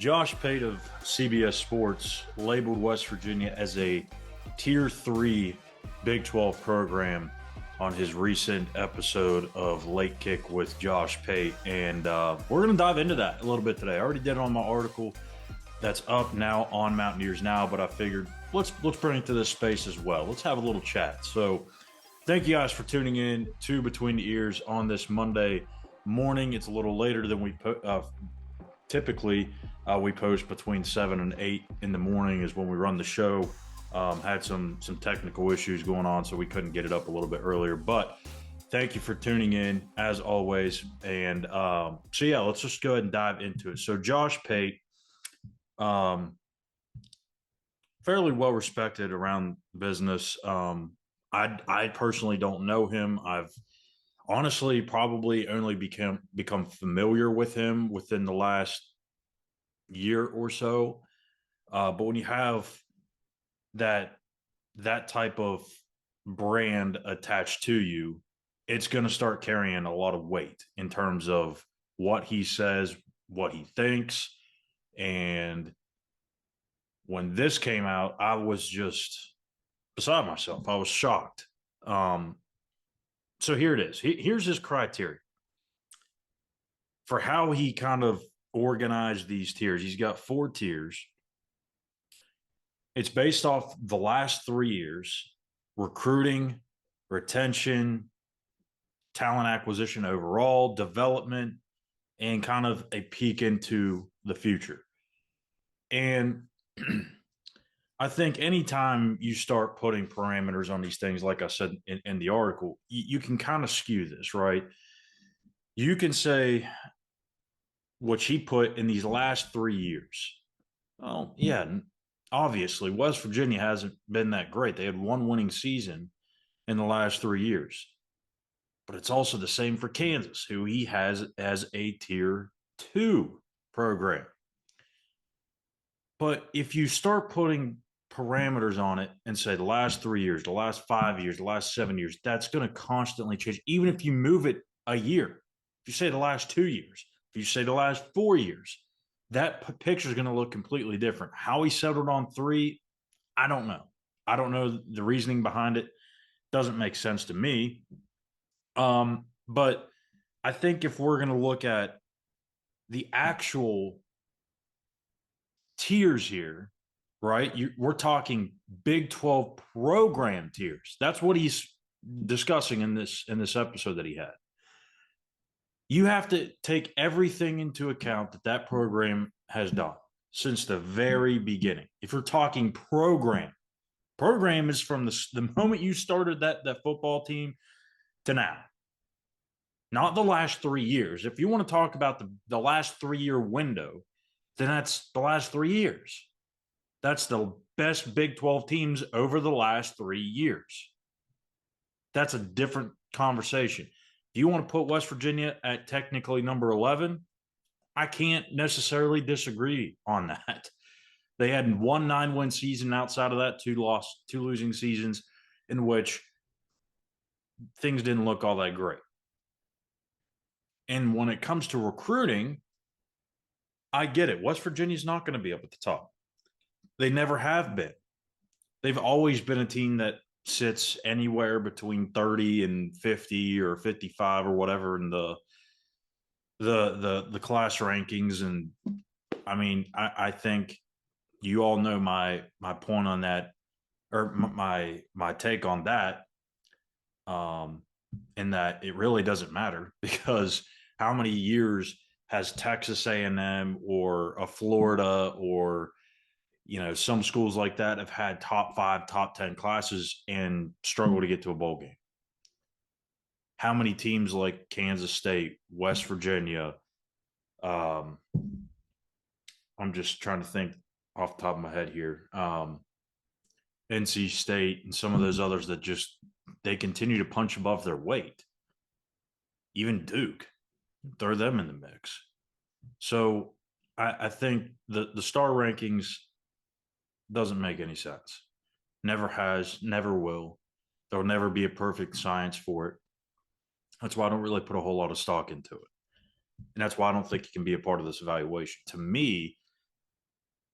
Josh Pate of CBS Sports labeled West Virginia as a Tier 3 Big 12 program on his recent episode of Late Kick with Josh Pate. And we're going to dive into that a little bit today. I already did it on my article that's up now on Mountaineers Now, but I figured let's bring it to this space as well. Let's have a little chat. So thank you guys for tuning in to Between the Ears on this Monday morning. It's a little later than we typically we post between 7 and 8 in the morning is when we run the show. Had some technical issues going on, so we couldn't get it up a little bit earlier. But thank you for tuning in, as always. And so, yeah, let's just go ahead and dive into it. So Josh Pate, fairly well-respected around business. I personally don't know him. I've honestly probably only become familiar with him within the last year or so. But when you have that type of brand attached to you, it's going to start carrying a lot of weight in terms of what he says, what he thinks. And when this came out, I was just beside myself. I was shocked. So here it is. Here's his criteria for how he kind of organized these tiers. He's got 4 tiers. It's based off the last 3 years: recruiting, retention, talent acquisition overall, development, and kind of a peek into the future. And I think anytime you start putting parameters on these things, like I said in the article, you can kind of skew this, right? You can say what he put in these last 3 years. Oh, yeah, obviously, West Virginia hasn't been that great. They had 1 winning season in the last 3 years. But it's also the same for Kansas, who he has as a Tier 2 program. But if you start putting parameters on it and say the last 3 years, the last 5 years, the last 7 years, that's going to constantly change. Even if you move it a year, if you say the last 2 years, if you say the last 4 years, that picture is going to look completely different. How he settled on 3, I don't know. I don't know the reasoning behind it. Doesn't make sense to me. But I think if we're going to look at the actual tiers here, right? We're talking Big 12 program tiers. That's what he's discussing in this episode that he had. You have to take everything into account that program has done since the very beginning. If you're talking program is from the moment you started that football team to now, not the last 3 years. If you want to talk about the last 3-year window, then that's the last 3 years. That's the best Big 12 teams over the last 3 years. That's a different conversation. Do you want to put West Virginia at technically number 11? I can't necessarily disagree on that. They had 1 9-win season. Outside of that, 2 losing seasons in which things didn't look all that great. And when it comes to recruiting, I get it. West Virginia's not going to be up at the top. They never have been. They've always been a team that sits anywhere between 30 and 50 or 55 or whatever in the class rankings. And I mean, I think you all know my point on that, or my take on that, in that it really doesn't matter, because how many years has Texas A&M or a Florida or some schools like that have had top 5, top 10 classes and struggle to get to a bowl game? How many teams like Kansas State, West Virginia, I'm just trying to think off the top of my head here, NC State and some of those others that just, they continue to punch above their weight. Even Duke, throw them in the mix. So I think the star rankings doesn't make any sense. Never has, never will. There will never be a perfect science for it. That's why I don't really put a whole lot of stock into it. And that's why I don't think it can be a part of this evaluation. To me,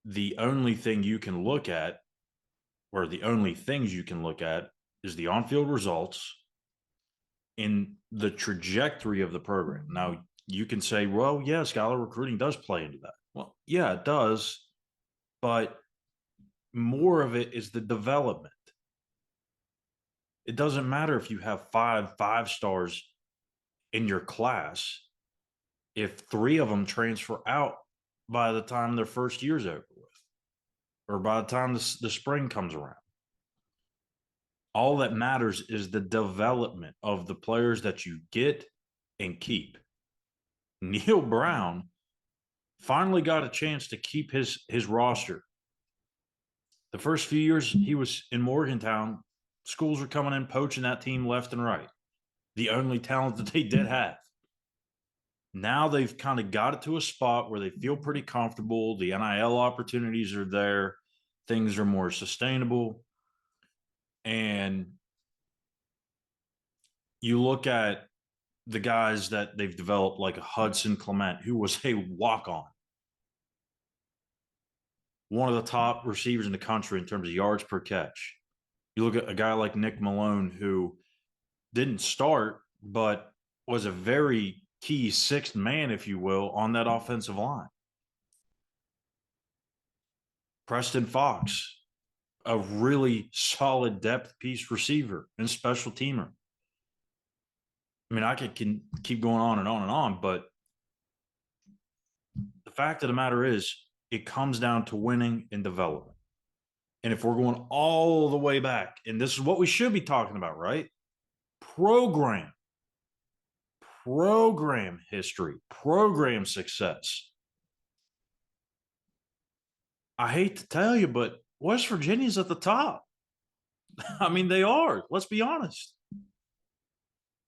the only thing you can look at, or the only things you can look at, is the on-field results in the trajectory of the program. Now, you can say, well, yeah, scholar recruiting does play into that. Well, yeah, it does, but more of it is the development. It doesn't matter if you have five stars in your class if three of them transfer out by the time their first year's over with, or by the time the spring comes around. All that matters is the development of the players that you get and keep. Neil Brown finally got a chance to keep his roster. The first few years he was in Morgantown, schools were coming in poaching that team left and right. The only talent that they did have. Now they've kind of got it to a spot where they feel pretty comfortable. The NIL opportunities are there. Things are more sustainable. And you look at the guys that they've developed, like a Hudson Clement, who was a walk-on. One of the top receivers in the country in terms of yards per catch. You look at a guy like Nick Malone, who didn't start, but was a very key sixth man, if you will, on that offensive line. Preston Fox, a really solid depth piece receiver and special teamer. I mean, I can keep going on and on and on, but the fact of the matter is, it comes down to winning and development. And if we're going all the way back, and this is what we should be talking about, right? Program history, program success. I hate to tell you, but West Virginia's at the top. I mean, they are. Let's be honest.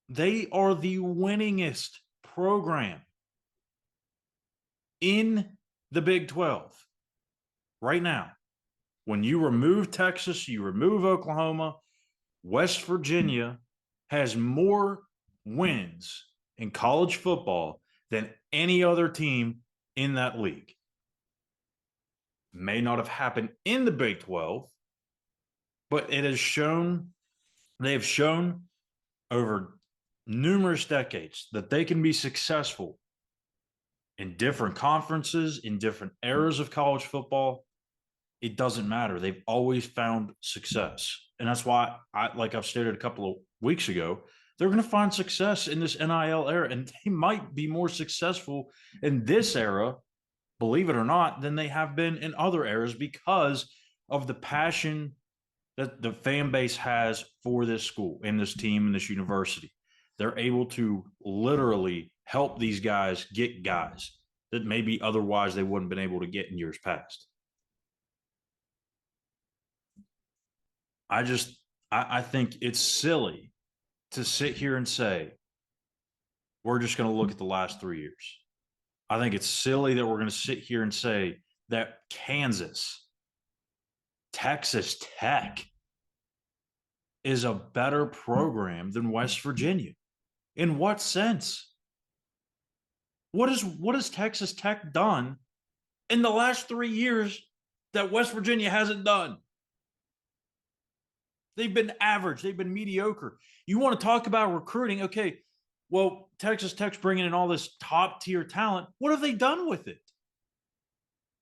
They are the winningest program in the Big 12 right now. When you remove Texas, you remove Oklahoma, West Virginia has more wins in college football than any other team in that league. May not have happened in the Big 12, but it has shown, they have shown over numerous decades that they can be successful in different conferences, in different eras of college football. It doesn't matter. They've always found success. And that's why, like I've stated a couple of weeks ago, they're going to find success in this NIL era. And they might be more successful in this era, believe it or not, than they have been in other eras because of the passion that the fan base has for this school and this team and this university. They're able to literally help these guys get guys that maybe otherwise they wouldn't have been able to get in years past. I think it's silly to sit here and say, we're just going to look at the last 3 years. I think it's silly that we're going to sit here and say that Kansas, Texas Tech is a better program than West Virginia. In what sense? What has Texas Tech done in the last 3 years that West Virginia hasn't done? They've been average. They've been mediocre. You want to talk about recruiting? Okay, well, Texas Tech's bringing in all this top-tier talent. What have they done with it?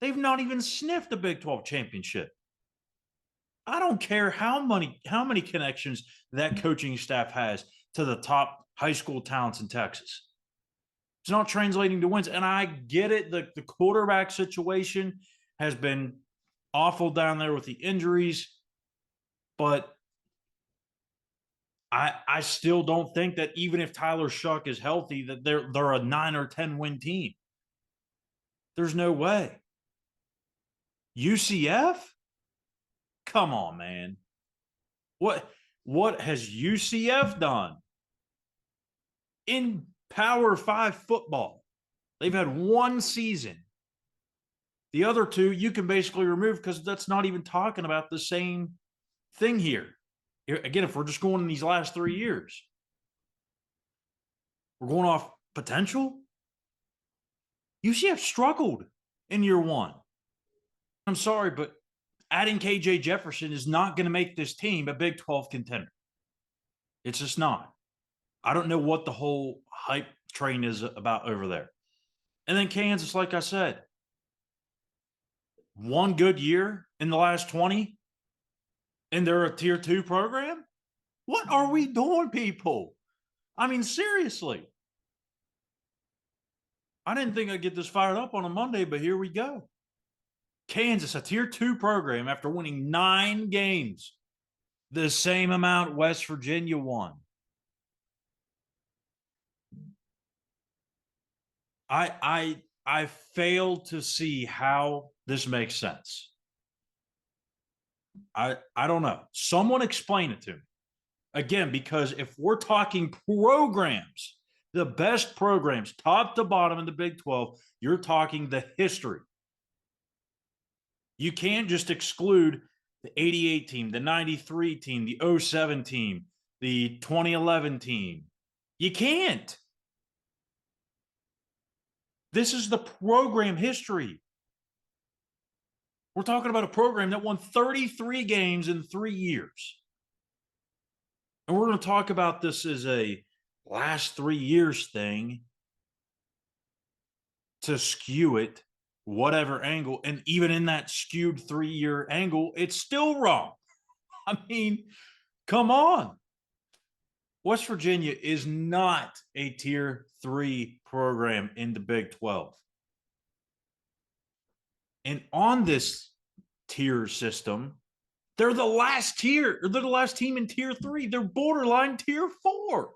They've not even sniffed a Big 12 championship. I don't care how many connections that coaching staff has to the top high school talents in Texas. It's not translating to wins. And I get it. The quarterback situation has been awful down there with the injuries. But I still don't think that even if Tyler Shuck is healthy, that they're a 9 or 10 win team. There's no way. UCF? Come on, man. What has UCF done in Power 5 football? They've had one season. The other two you can basically remove because that's not even talking about the same thing here. Again, if we're just going in these last 3 years, we're going off potential. UCF struggled in year one. I'm sorry, but adding KJ Jefferson is not going to make this team a Big 12 contender. It's just not. I don't know what the whole hype train is about over there. And then Kansas, like I said, one good year in the last 20, and they're a tier 2 program? What are we doing, people? I mean, seriously. I didn't think I'd get this fired up on a Monday, but here we go. Kansas, a tier 2 program after winning 9 games, the same amount West Virginia won. I fail to see how this makes sense. I don't know. Someone explain it to me. Again, because if we're talking programs, the best programs, top to bottom in the Big 12, you're talking the history. You can't just exclude the 88 team, the 93 team, the 07 team, the 2011 team. You can't. This is the program history. We're talking about a program that won 33 games in 3 years. And we're going to talk about this as a last 3 years thing to skew it, whatever angle. And even in that skewed 3-year angle, it's still wrong. I mean, come on. West Virginia is not a tier 3 program in the Big 12. And on this tier system, they're the last tier, or they're the last team in tier 3. They're borderline tier 4.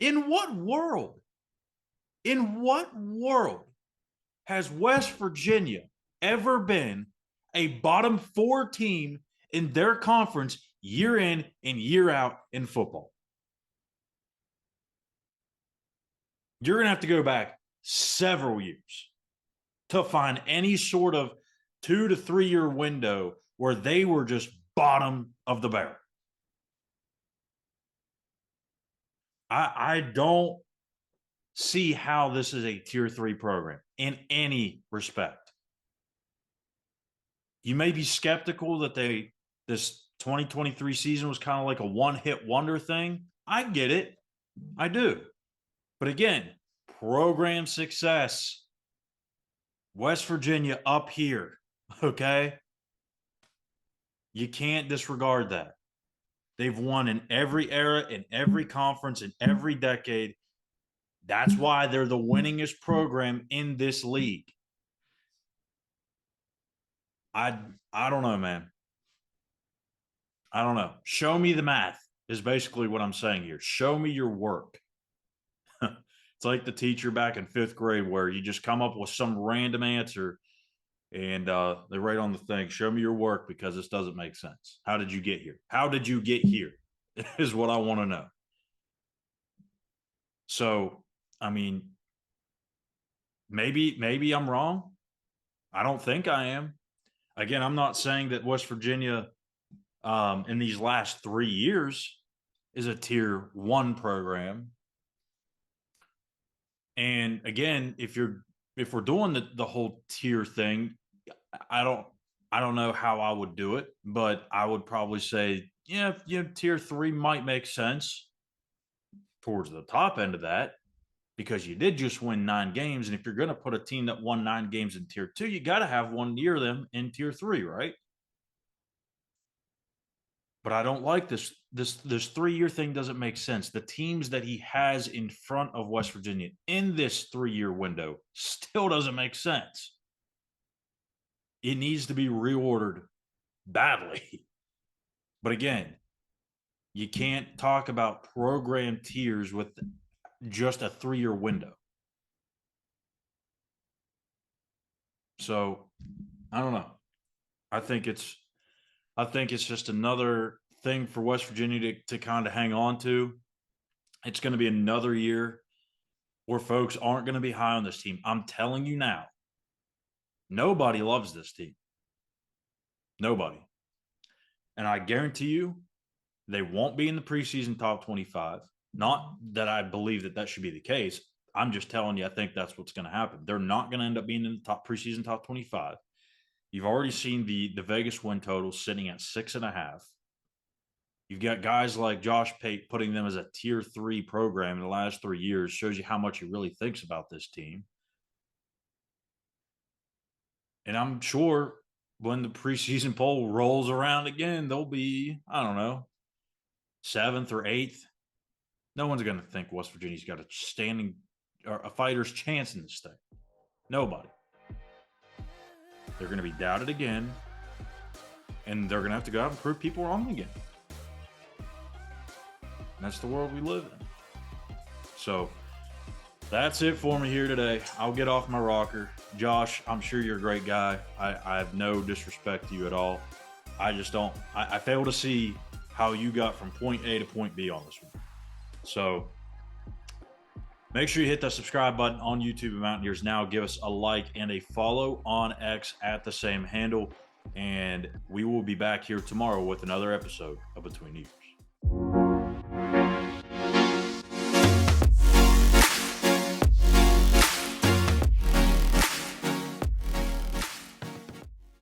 In what world? In what world has West Virginia ever been a bottom 4 team in their conference year in and year out in football? You're going to have to go back several years to find any sort of 2 to 3 year window where they were just bottom of the barrel. I don't see how this is a tier 3 program in any respect. You may be skeptical that this 2023 season was kind of like a one-hit wonder thing. I get it. I do. But again, program success. West Virginia up here, okay? You can't disregard that. They've won in every era, in every conference, in every decade. That's why they're the winningest program in this league. I don't know, man. I don't know. Show me the math is basically what I'm saying here. Show me your work. It's like the teacher back in 5th grade where you just come up with some random answer and they write on the thing, show me your work because this doesn't make sense. How did you get here? How did you get here is what I want to know. So, I mean, maybe I'm wrong. I don't think I am. Again, I'm not saying that West Virginia in these last 3 years is a tier 1 program. And again, if we're doing the whole tier thing, I don't know how I would do it, but I would probably say, yeah, tier 3 might make sense towards the top end of that because you did just win 9 games. And if you're going to put a team that won 9 games in tier 2, you got to have one near them in tier 3, right? But I don't like this 3-year thing doesn't make sense. The teams that he has in front of West Virginia in this 3-year window still doesn't make sense. It needs to be reordered badly. But again, you can't talk about program tiers with just a 3-year window. So I don't know. I think it's just another thing for West Virginia to kind of hang on to. It's going to be another year where folks aren't going to be high on this team. I'm telling you now, nobody loves this team. Nobody. And I guarantee you, they won't be in the preseason top 25. Not that I believe that should be the case. I'm just telling you, I think that's what's going to happen. They're not going to end up being in the top preseason top 25. You've already seen the Vegas win total sitting at 6.5. You've got guys like Josh Pate putting them as a tier 3 program in the last 3 years. Shows you how much he really thinks about this team. And I'm sure when the preseason poll rolls around again, they'll be, I don't know, 7th or 8th. No one's going to think West Virginia's got a standing or a fighter's chance in this state. Nobody. They're going to be doubted again, and they're going to have to go out and prove people wrong again. And that's the world we live in. So that's it for me here today. I'll get off my rocker. Josh, I'm sure you're a great guy. I have no disrespect to you at all. I just don't. I fail to see how you got from point A to point B on this one. So make sure you hit that subscribe button on YouTube and Mountaineers Now. Give us a like and a follow on X at the same handle. And we will be back here tomorrow with another episode of Between Eers.